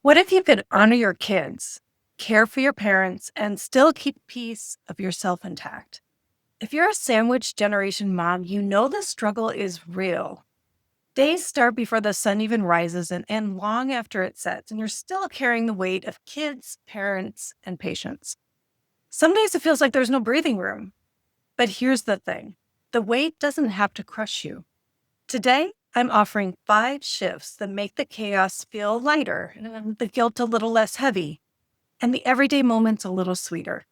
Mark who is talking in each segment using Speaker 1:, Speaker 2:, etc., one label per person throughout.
Speaker 1: What if you could honor your kids, care for your parents, and still keep a piece of yourself intact? If you're a sandwich generation mom, you know the struggle is real. Days start before the sun even rises and long after it sets, and you're still carrying the weight of kids, parents, and patients. Some days it feels like there's no breathing room. But here's the thing, the weight doesn't have to crush you. Today, I'm offering 5 shifts that make the chaos feel lighter and the guilt a little less heavy and the everyday moments a little sweeter.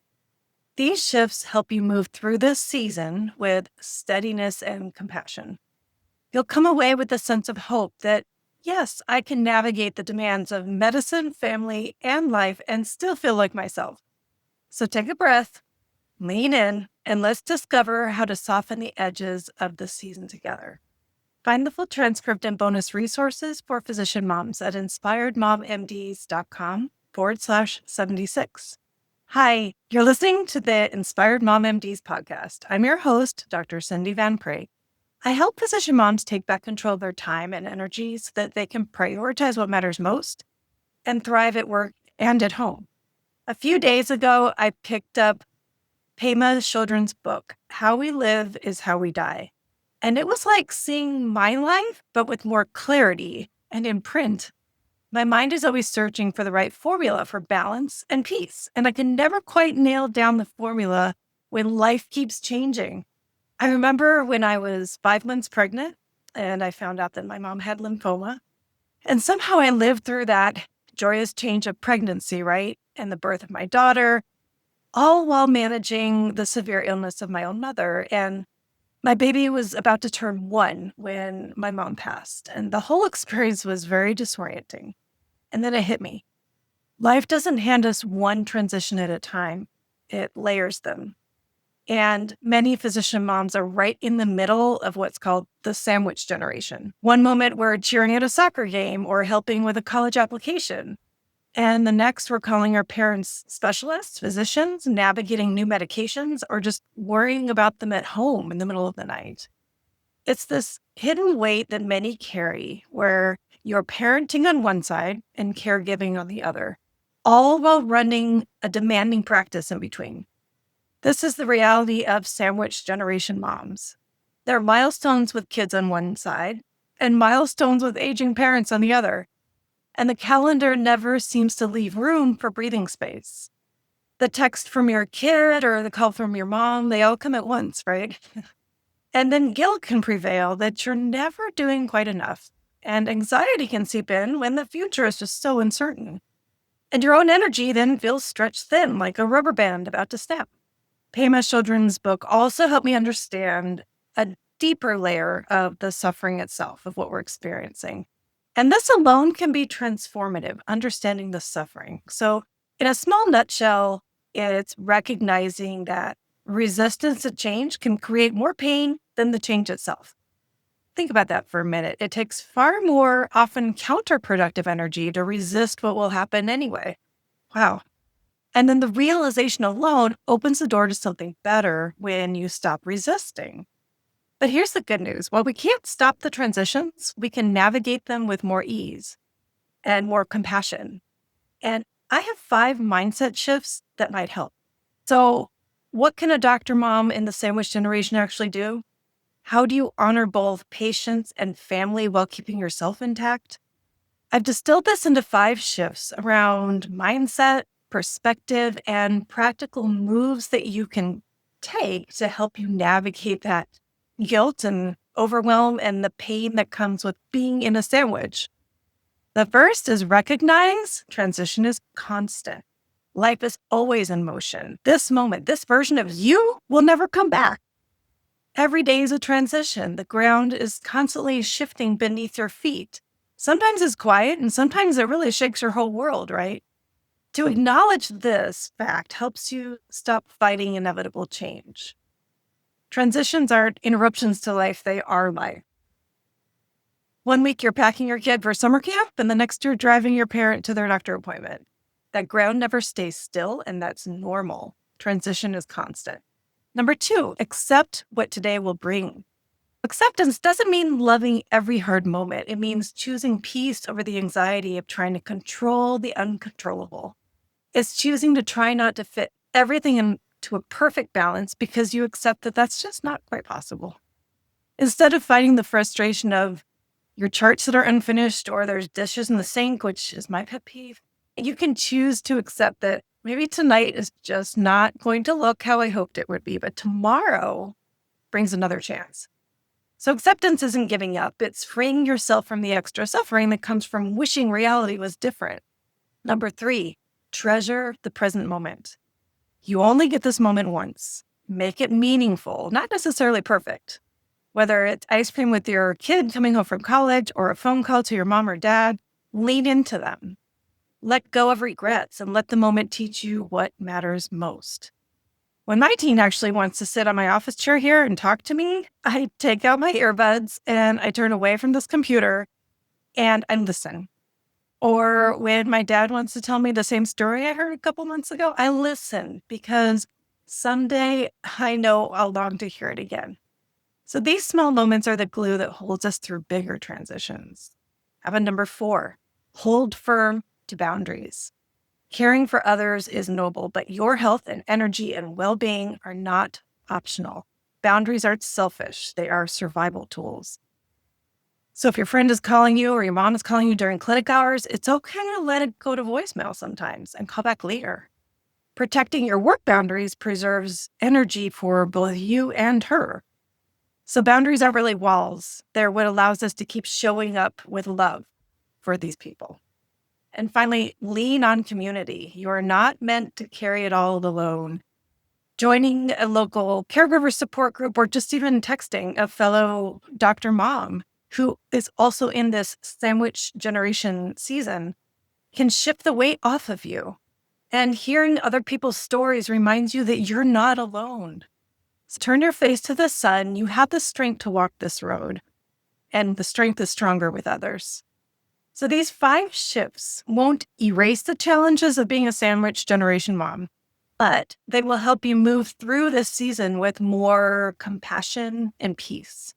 Speaker 1: These shifts help you move through this season with steadiness and compassion. You'll come away with a sense of hope that, yes, I can navigate the demands of medicine, family, and life and still feel like myself. So take a breath, lean in, and let's discover how to soften the edges of the season together. Find the full transcript and bonus resources for physician moms at inspiredmommds.com/76. Hi, you're listening to the Inspired Mom MDs podcast. I'm your host, Dr. Cindy Van Praag. I help physician moms take back control of their time and energy so that they can prioritize what matters most and thrive at work and at home. A few days ago, I picked up Pema Children's book, How We Live is How We Die. And it was like seeing my life, but with more clarity and in print. My mind is always searching for the right formula for balance and peace, and I can never quite nail down the formula when life keeps changing. I remember when I was 5 months pregnant and I found out that my mom had lymphoma, and somehow I lived through that joyous change of pregnancy, right? And the birth of my daughter, all while managing the severe illness of my own mother. And my baby was about to turn 1 when my mom passed, and the whole experience was very disorienting. And then it hit me. Life doesn't hand us one transition at a time, it layers them. And many physician moms are right in the middle of what's called the sandwich generation. One moment we're cheering at a soccer game or helping with a college application. And the next, we're calling our parents specialists, physicians, navigating new medications, or just worrying about them at home in the middle of the night. It's this hidden weight that many carry where you're parenting on one side and caregiving on the other, all while running a demanding practice in between. This is the reality of sandwich generation moms. There are milestones with kids on one side and milestones with aging parents on the other. And the calendar never seems to leave room for breathing space. The text from your kid or the call from your mom, they all come at once, right? And then guilt can prevail that you're never doing quite enough. And anxiety can seep in when the future is just so uncertain. And your own energy then feels stretched thin like a rubber band about to snap. Pema Children's book also helped me understand a deeper layer of the suffering itself of what we're experiencing. And this alone can be transformative, understanding the suffering. So, in a small nutshell, it's recognizing that resistance to change can create more pain than the change itself. Think about that for a minute. It takes far more, often counterproductive energy to resist what will happen anyway. Wow. And then the realization alone opens the door to something better when you stop resisting. But here's the good news. While we can't stop the transitions, we can navigate them with more ease and more compassion. And I have 5 mindset shifts that might help. So, what can a doctor mom in the sandwich generation actually do? How do you honor both patients and family while keeping yourself intact? I've distilled this into 5 shifts around mindset, perspective, and practical moves that you can take to help you navigate that guilt and overwhelm and the pain that comes with being in a sandwich. The first is recognize transition is constant. Life is always in motion. This moment, this version of you will never come back. Every day is a transition. The ground is constantly shifting beneath your feet. Sometimes it's quiet and sometimes it really shakes your whole world, right? To acknowledge this fact helps you stop fighting inevitable change. Transitions aren't interruptions to life, they are life. One week you're packing your kid for summer camp, and the next you're driving your parent to their doctor appointment. That ground never stays still, and that's normal. Transition is constant. Number 2, accept what today will bring. Acceptance doesn't mean loving every hard moment. It means choosing peace over the anxiety of trying to control the uncontrollable. It's choosing to try not to fit everything into a perfect balance because you accept that that's just not quite possible. Instead of fighting the frustration of your charts that are unfinished or there's dishes in the sink, which is my pet peeve, you can choose to accept that maybe tonight is just not going to look how I hoped it would be, but tomorrow brings another chance. So acceptance isn't giving up. It's freeing yourself from the extra suffering that comes from wishing reality was different. Number 3, treasure the present moment. You only get this moment once. Make it meaningful, not necessarily perfect. Whether it's ice cream with your kid coming home from college or a phone call to your mom or dad, lean into them. Let go of regrets and let the moment teach you what matters most. When my teen actually wants to sit on my office chair here and talk to me, I take out my earbuds and I turn away from this computer and I listen. Or when my dad wants to tell me the same story I heard a couple months ago, I listen because someday I know I'll long to hear it again. So these small moments are the glue that holds us through bigger transitions. How about number 4? Hold firm to boundaries. Caring for others is noble, but your health and energy and well-being are not optional. Boundaries aren't selfish. They are survival tools. So if your friend is calling you or your mom is calling you during clinic hours, it's okay to let it go to voicemail sometimes and call back later. Protecting your work boundaries preserves energy for both you and her. So boundaries aren't really walls. They're what allows us to keep showing up with love for these people. And finally, lean on community. You are not meant to carry it all alone. Joining a local caregiver support group or just even texting a fellow doctor mom who is also in this sandwich generation season can shift the weight off of you. And hearing other people's stories reminds you that you're not alone. So turn your face to the sun. You have the strength to walk this road, and the strength is stronger with others. So these 5 shifts won't erase the challenges of being a sandwich generation mom, but they will help you move through this season with more compassion and peace.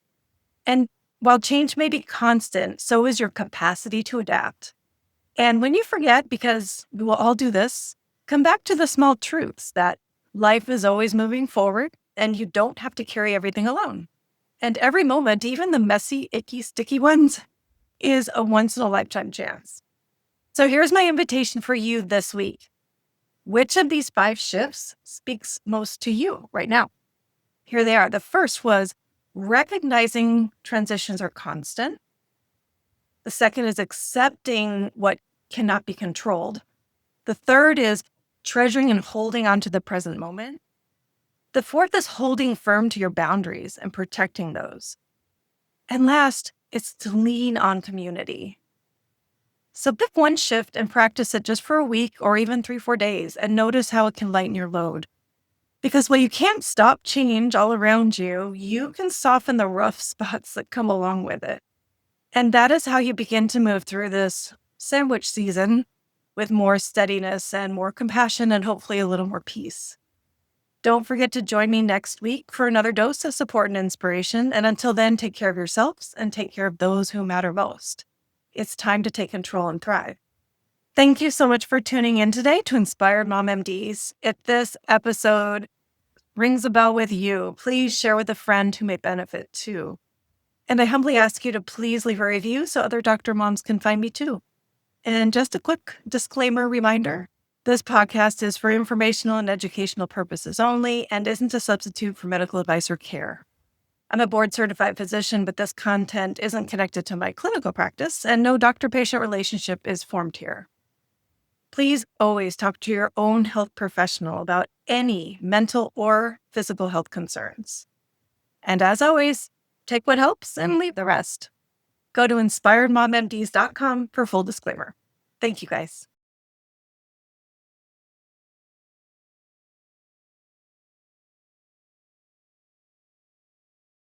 Speaker 1: And while change may be constant, so is your capacity to adapt. And when you forget, because we will all do this, come back to the small truths that life is always moving forward and you don't have to carry everything alone. And every moment, even the messy, icky, sticky ones, is a once-in-a-lifetime chance. So here's my invitation for you this week. Which of these 5 shifts speaks most to you right now? Here they are. The first was recognizing transitions are constant. The second is accepting what cannot be controlled. The third is treasuring and holding on to the present moment. The fourth is holding firm to your boundaries and protecting those. And last, it's to lean on community. So pick one shift and practice it just for a week or even 3-4 days and notice how it can lighten your load. Because while you can't stop change all around you, you can soften the rough spots that come along with it. And that is how you begin to move through this sandwich season with more steadiness and more compassion and hopefully a little more peace. Don't forget to join me next week for another dose of support and inspiration. And until then, take care of yourselves and take care of those who matter most. It's time to take control and thrive. Thank you so much for tuning in today to Inspired Mom MDs. If this episode rings a bell with you, please share with a friend who may benefit too. And I humbly ask you to please leave a review so other doctor moms can find me too. And just a quick disclaimer reminder. This podcast is for informational and educational purposes only and isn't a substitute for medical advice or care. I'm a board-certified physician, but this content isn't connected to my clinical practice, and no doctor-patient relationship is formed here. Please always talk to your own health professional about any mental or physical health concerns. And as always, take what helps and leave the rest. Go to inspiredmommds.com for full disclaimer. Thank you, guys.